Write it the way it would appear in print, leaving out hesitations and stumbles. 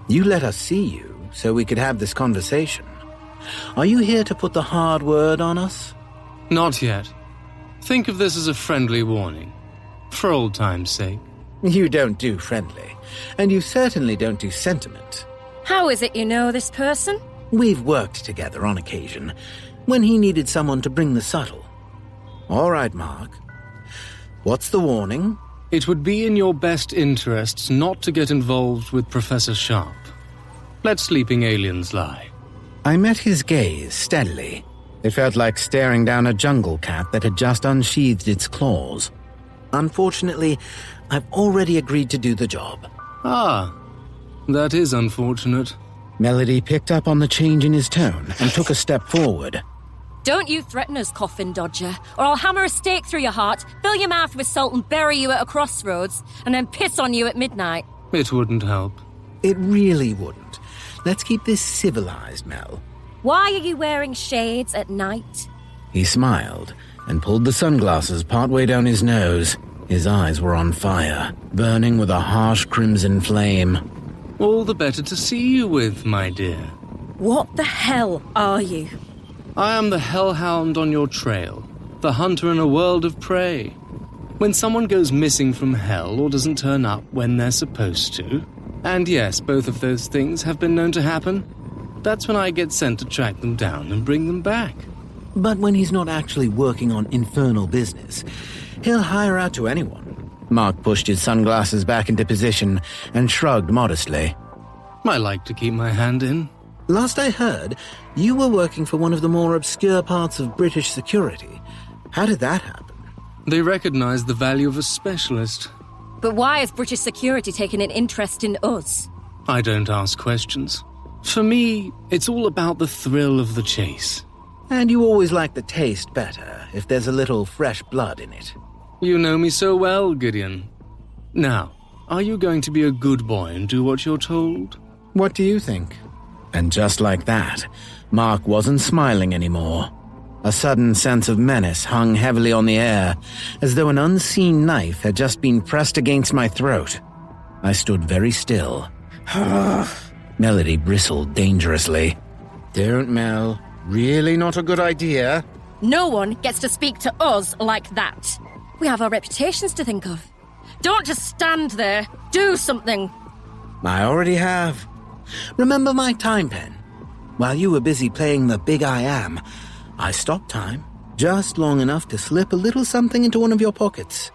You let us see you so we could have this conversation. Are you here to put the hard word on us? Not yet. Think of this as a friendly warning. For old time's sake. You don't do friendly, and you certainly don't do sentiment. How is it you know this person? We've worked together on occasion, when he needed someone to bring the subtle. All right, Mark. What's the warning? It would be in your best interests not to get involved with Professor Sharpe. Let sleeping aliens lie. I met his gaze steadily. It felt like staring down a jungle cat that had just unsheathed its claws. Unfortunately, I've already agreed to do the job. Ah, that is unfortunate. Melody picked up on the change in his tone and took a step forward. Don't you threaten us, coffin dodger, or I'll hammer a stake through your heart, fill your mouth with salt and bury you at a crossroads, and then piss on you at midnight. It wouldn't help. It really wouldn't. Let's keep this civilized, Mel. Why are you wearing shades at night? He smiled and pulled the sunglasses partway down his nose. His eyes were on fire, burning with a harsh crimson flame. All the better to see you with, my dear. What the hell are you? I am the hellhound on your trail, the hunter in a world of prey. When someone goes missing from hell or doesn't turn up when they're supposed to, and yes, both of those things have been known to happen, that's when I get sent to track them down and bring them back. But when he's not actually working on infernal business, he'll hire out to anyone. Mark pushed his sunglasses back into position and shrugged modestly. I like to keep my hand in. Last I heard, you were working for one of the more obscure parts of British security. How did that happen? They recognize the value of a specialist. But why has British security taken an interest in us? I don't ask questions. For me, it's all about the thrill of the chase. And you always like the taste better if there's a little fresh blood in it. You know me so well, Gideon. Now, are you going to be a good boy and do what you're told? What do you think? And just like that, Mark wasn't smiling anymore. A sudden sense of menace hung heavily on the air, as though an unseen knife had just been pressed against my throat. I stood very still. Melody bristled dangerously. Don't, Mel. Really not a good idea. No one gets to speak to us like that. We have our reputations to think of. Don't just stand there. Do something. I already have. Remember my time pen? While you were busy playing the big I am, I stopped time, just long enough to slip a little something into one of your pockets.